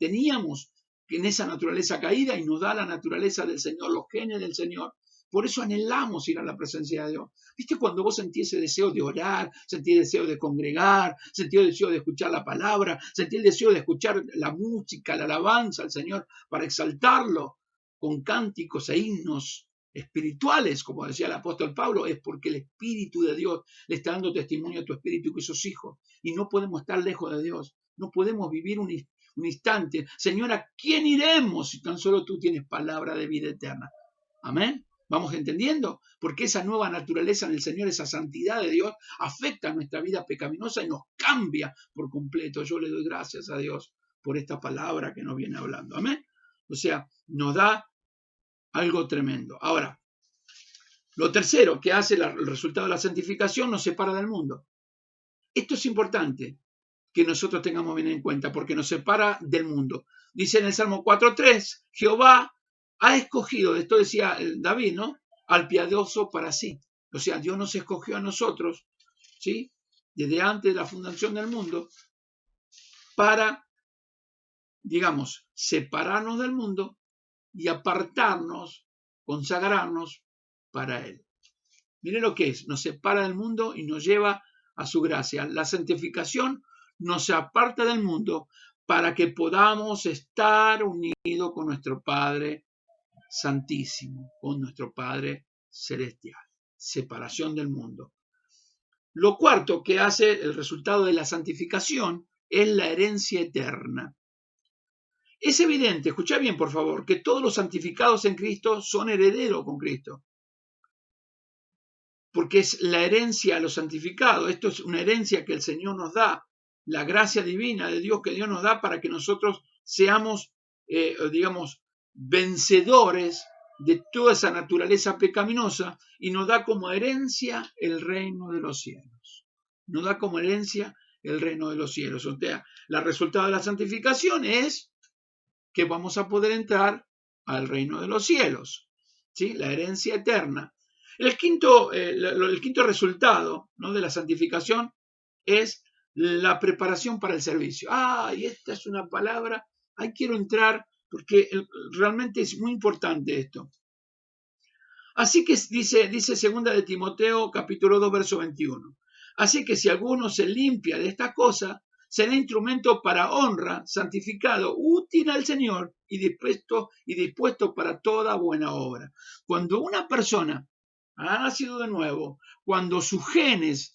en esa naturaleza caída y nos da la naturaleza del Señor, los genes del Señor. Por eso anhelamos ir a la presencia de Dios. ¿Viste cuando vos sentís ese deseo de orar, sentís el deseo de congregar, sentís el deseo de escuchar la palabra, sentís el deseo de escuchar la música, la alabanza al Señor para exaltarlo con cánticos e himnos espirituales, como decía el apóstol Pablo? Es porque el Espíritu de Dios le está dando testimonio a tu espíritu que sos hijo. Y no podemos estar lejos de Dios. No podemos vivir un instante. Señor, ¿a quién iremos si tan solo tú tienes palabra de vida eterna? Amén. ¿Vamos entendiendo? Porque esa nueva naturaleza en el Señor, esa santidad de Dios, afecta a nuestra vida pecaminosa y nos cambia por completo. Yo le doy gracias a Dios por esta palabra que nos viene hablando. Amén. O sea, nos da algo tremendo. Ahora, lo tercero que hace el resultado de la santificación nos separa del mundo. Esto es importante que nosotros tengamos bien en cuenta porque nos separa del mundo. Dice en el Salmo 4.3, Jehová ha escogido, esto decía David, ¿no? Al piadoso para sí. O sea, Dios nos escogió a nosotros, ¿sí? Desde antes de la fundación del mundo, para, digamos, separarnos del mundo y apartarnos, consagrarnos para Él. Miren lo que es, nos separa del mundo y nos lleva a su gracia. La santificación nos aparta del mundo para que podamos estar unidos con nuestro Padre Santísimo, con nuestro Padre Celestial. Separación del mundo. Lo cuarto que hace el resultado de la santificación es la herencia eterna. Es evidente, escucha bien por favor, que todos los santificados en Cristo son herederos con Cristo. porque es la herencia a los santificados. Esto es una herencia que el Señor nos da, la gracia divina de Dios que Dios nos da para que nosotros seamos, digamos, vencedores de toda esa naturaleza pecaminosa, y nos da como herencia el reino de los cielos. Nos da como herencia el reino de los cielos. O sea, el resultado de la santificación es que vamos a poder entrar al reino de los cielos, ¿sí? La herencia eterna. El quinto resultado, ¿no?, de la santificación es la preparación para el servicio. Y esta es una palabra, ahí quiero entrar porque realmente es muy importante esto. Así que dice segunda de Timoteo, capítulo 2, verso 21. Así que si alguno se limpia de esta cosa, será instrumento para honra, santificado, útil al Señor y dispuesto para toda buena obra. Cuando una persona ha nacido de nuevo, cuando sus genes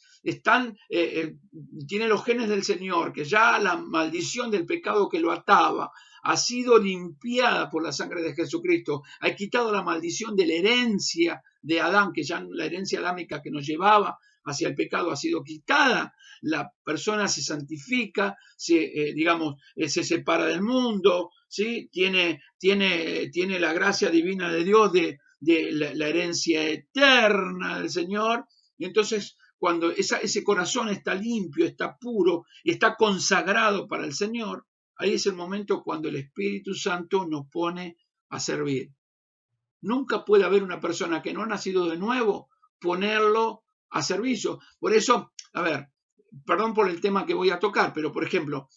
tiene los genes del Señor, que ya la maldición del pecado que lo ataba ha sido limpiada por la sangre de Jesucristo, ha quitado la maldición de la herencia de Adán, que ya la herencia adámica que nos llevaba hacia el pecado ha sido quitada, la persona se santifica, se separa del mundo, ¿sí? Tiene la gracia divina de Dios de la herencia eterna del Señor. Y entonces, cuando ese corazón está limpio, está puro y está consagrado para el Señor, ahí es el momento cuando el Espíritu Santo nos pone a servir. Nunca puede haber una persona que no ha nacido de nuevo ponerlo a servicio. Por eso, perdón por el tema que voy a tocar, pero por ejemplo,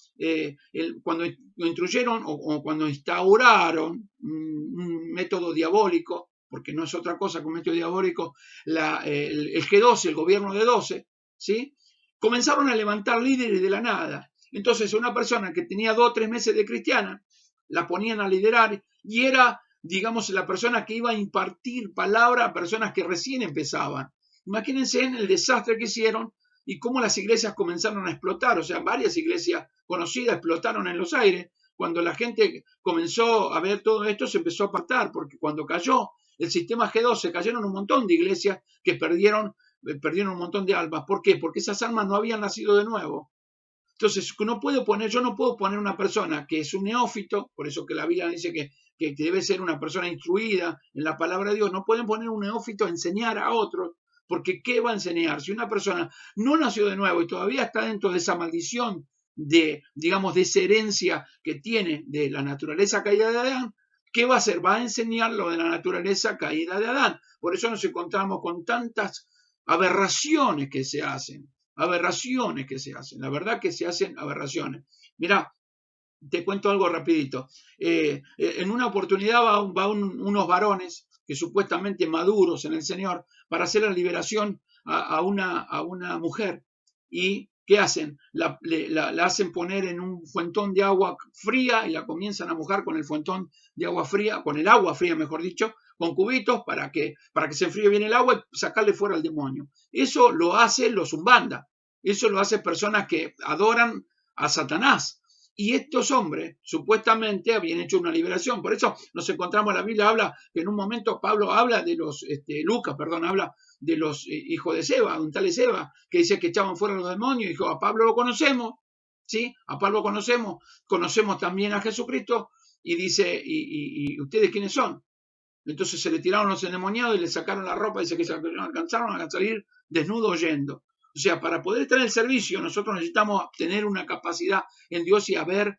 cuando lo instruyeron o cuando instauraron un método diabólico, porque no es otra cosa que un método diabólico, el G12, el gobierno de 12, ¿sí? Comenzaron a levantar líderes de la nada. Entonces, una persona que tenía 2 o 3 meses de cristiana, la ponían a liderar y era, digamos, la persona que iba a impartir palabra a personas que recién empezaban. Imagínense en el desastre que hicieron y cómo las iglesias comenzaron a explotar. O sea, varias iglesias conocidas explotaron en los aires. Cuando la gente comenzó a ver todo esto, se empezó a apartar, porque cuando cayó el sistema G12, cayeron un montón de iglesias que perdieron un montón de almas. ¿Por qué? Porque esas almas no habían nacido de nuevo. Entonces, yo no puedo poner una persona que es un neófito, por eso que la Biblia dice que debe ser una persona instruida en la palabra de Dios. No pueden poner un neófito a enseñar a otros, porque ¿qué va a enseñar? Si una persona no nació de nuevo y todavía está dentro de esa maldición de esa herencia que tiene de la naturaleza caída de Adán, ¿qué va a hacer? Va a enseñar lo de la naturaleza caída de Adán. Por eso nos encontramos con tantas aberraciones que se hacen. La verdad que se hacen aberraciones. Mirá, te cuento algo rapidito. En una oportunidad unos varones que supuestamente maduros en el Señor para hacer la liberación a una mujer. ¿Y qué hacen? La hacen poner en un fuentón de agua fría y la comienzan a mojar con el fuentón de agua fría, con el agua fría, mejor dicho, con cubitos para que se enfríe bien el agua y sacarle fuera al demonio. Eso lo hacen los umbanda. Eso lo hacen personas que adoran a Satanás. Y estos hombres supuestamente habían hecho una liberación. Por eso nos encontramos, la Biblia habla que en un momento Pablo habla de Lucas habla de los hijos de Seba, un tal de Seba, que dice que echaban fuera a los demonios. Dijo, a Pablo lo conocemos, ¿sí? A Pablo conocemos también a Jesucristo. Y dice, ¿y ustedes quiénes son? Entonces se le tiraron los endemoniados y le sacaron la ropa. Dice que se alcanzaron a salir desnudos yendo. O sea, para poder estar en el servicio, nosotros necesitamos tener una capacidad en Dios y haber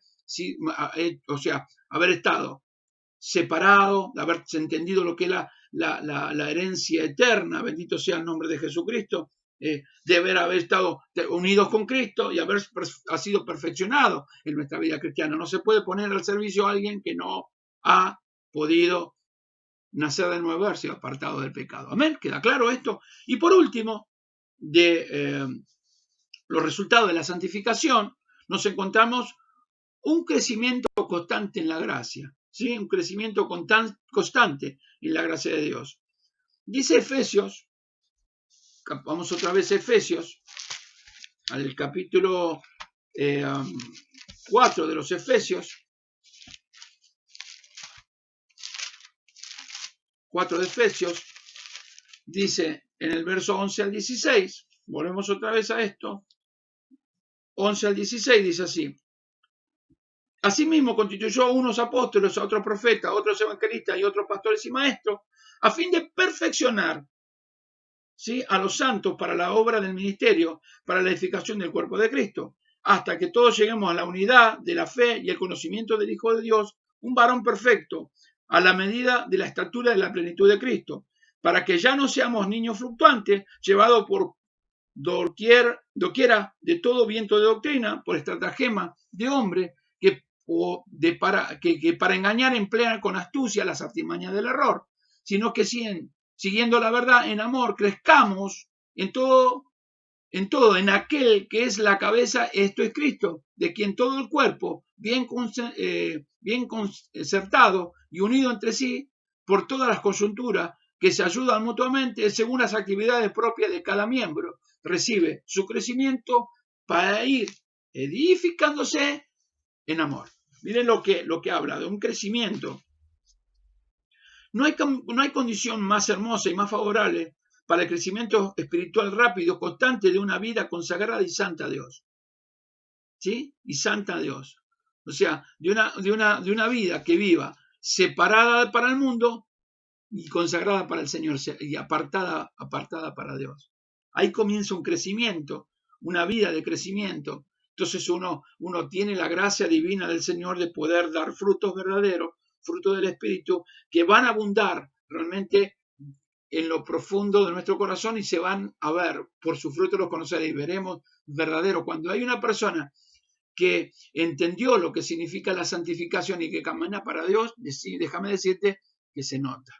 estado separado, de haber entendido lo que es la herencia eterna, bendito sea el nombre de Jesucristo, de haber estado unidos con Cristo y haber sido perfeccionado en nuestra vida cristiana. No se puede poner al servicio a alguien que no ha podido nacer de nuevo, haber sido apartado del pecado. Amén, ¿queda claro esto? Y por último, de los resultados de la santificación, nos encontramos un crecimiento constante en la gracia, ¿sí? Un crecimiento constante en la gracia de Dios. Dice Efesios, vamos otra vez a Efesios, al capítulo 4 de los Efesios, 4 de Efesios, dice en el verso 11 al 16. Volvemos otra vez a esto. 11 al 16 dice así. Asimismo constituyó a unos apóstoles, a otros profetas, a otros evangelistas y otros pastores y maestros, a fin de perfeccionar, ¿sí?, a los santos para la obra del ministerio, para la edificación del cuerpo de Cristo, hasta que todos lleguemos a la unidad de la fe y el conocimiento del Hijo de Dios, un varón perfecto, a la medida de la estatura de la plenitud de Cristo, para que ya no seamos niños fluctuantes, llevados por doquiera de todo viento de doctrina, por estratagema de hombre, que para engañar emplean con astucia las artimañas del error, sino que siguiendo la verdad en amor, crezcamos en todo, en aquel que es la cabeza, esto es Cristo, de quien todo el cuerpo, bien concertado y unido entre sí, por todas las coyunturas, que se ayudan mutuamente según las actividades propias de cada miembro, recibe su crecimiento para ir edificándose en amor. Miren lo que habla de un crecimiento. No hay condición más hermosa y más favorable para el crecimiento espiritual rápido, constante de una vida consagrada y santa a Dios. ¿Sí? Y santa a Dios. O sea, de una vida que viva separada para el mundo y consagrada para el Señor y apartada para Dios. Ahí comienza un crecimiento, una vida de crecimiento. Entonces uno tiene la gracia divina del Señor de poder dar frutos verdaderos, frutos del Espíritu, que van a abundar realmente en lo profundo de nuestro corazón y se van a ver, por su fruto los conoceréis, veremos verdadero. Cuando hay una persona que entendió lo que significa la santificación y que camina para Dios, déjame decirte que se nota.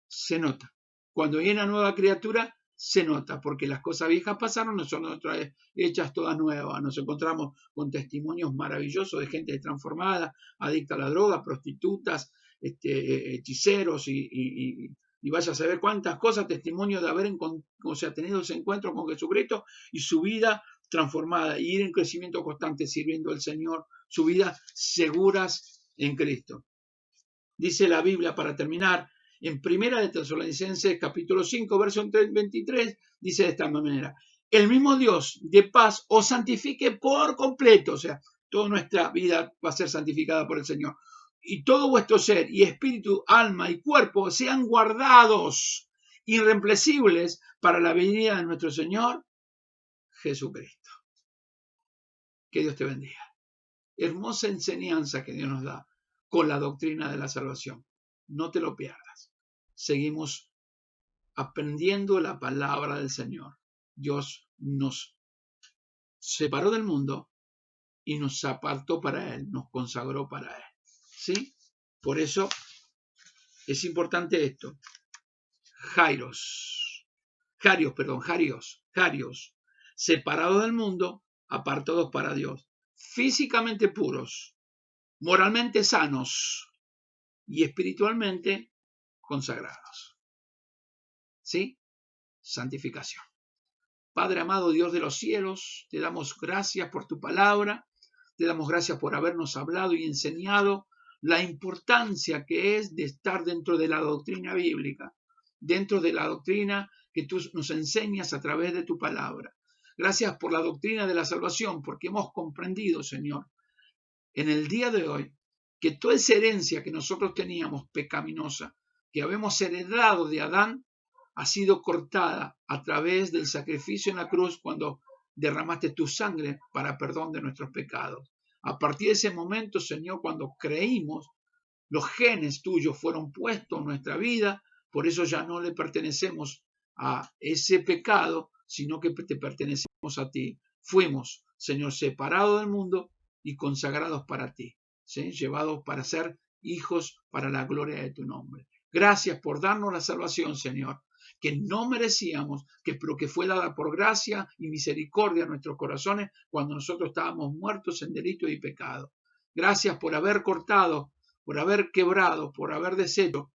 Se nota. Cuando hay una nueva criatura, se nota, porque las cosas viejas pasaron, no son otra vez hechas todas nuevas. Nos encontramos con testimonios maravillosos de gente transformada, adicta a la droga, prostitutas, hechiceros y vaya a saber cuántas cosas, testimonio de haber tenido ese encuentro con Jesucristo y su vida transformada, y ir en crecimiento constante sirviendo al Señor, su vida seguras en Cristo. Dice la Biblia, para terminar, en Primera de Tesalonicenses, capítulo 5, verso 23, dice de esta manera: el mismo Dios de paz os santifique por completo, o sea, toda nuestra vida va a ser santificada por el Señor, y todo vuestro ser y espíritu, alma y cuerpo sean guardados, irreemplazables para la venida de nuestro Señor Jesucristo. Que Dios te bendiga. Hermosa enseñanza que Dios nos da con la doctrina de la salvación. No te lo pierdas. Seguimos aprendiendo la palabra del Señor. Dios nos separó del mundo y nos apartó para Él, nos consagró para Él. ¿Sí? Por eso es importante esto. Jarios, separados del mundo, apartados para Dios, físicamente puros, moralmente sanos y espiritualmente consagrados. ¿Sí? Santificación. Padre amado, Dios de los cielos, te damos gracias por tu palabra, te damos gracias por habernos hablado y enseñado la importancia que es de estar dentro de la doctrina bíblica, dentro de la doctrina que tú nos enseñas a través de tu palabra. Gracias por la doctrina de la salvación, porque hemos comprendido, Señor, en el día de hoy, que toda esa herencia que nosotros teníamos pecaminosa, que habíamos heredado de Adán, ha sido cortada a través del sacrificio en la cruz cuando derramaste tu sangre para perdón de nuestros pecados. A partir de ese momento, Señor, cuando creímos, los genes tuyos fueron puestos en nuestra vida, por eso ya no le pertenecemos a ese pecado, sino que te pertenecemos a ti. Fuimos, Señor, separados del mundo y consagrados para ti, ¿sí? Llevados para ser hijos para la gloria de tu nombre. Gracias por darnos la salvación, Señor, que no merecíamos, pero que fue dada por gracia y misericordia a nuestros corazones cuando nosotros estábamos muertos en delito y pecado. Gracias por haber cortado, por haber quebrado, por haber deshecho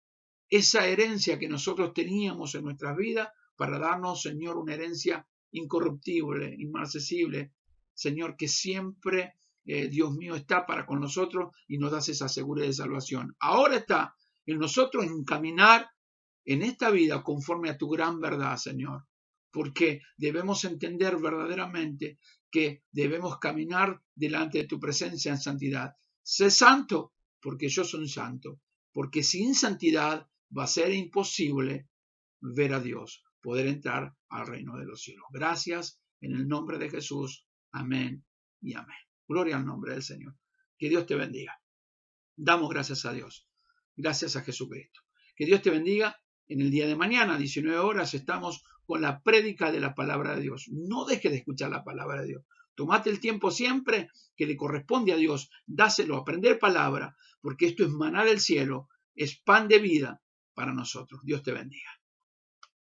esa herencia que nosotros teníamos en nuestras vidas para darnos, Señor, una herencia incorruptible, inmarcesible, Señor, que siempre, Dios mío, está para con nosotros y nos das esa seguridad de salvación. Ahora está en nosotros encaminar en esta vida conforme a tu gran verdad, Señor, porque debemos entender verdaderamente que debemos caminar delante de tu presencia en santidad. Sé santo, porque yo soy santo, porque sin santidad va a ser imposible ver a Dios, poder entrar al reino de los cielos. Gracias en el nombre de Jesús. Amén y amén. Gloria al nombre del Señor. Que Dios te bendiga. Damos gracias a Dios. Gracias a Jesucristo. Que Dios te bendiga. En el día de mañana, a 19 horas, estamos con la prédica de la palabra de Dios. No dejes de escuchar la palabra de Dios. Tomate el tiempo siempre que le corresponde a Dios. Dáselo, aprender palabra, porque esto es maná del cielo, es pan de vida para nosotros. Dios te bendiga.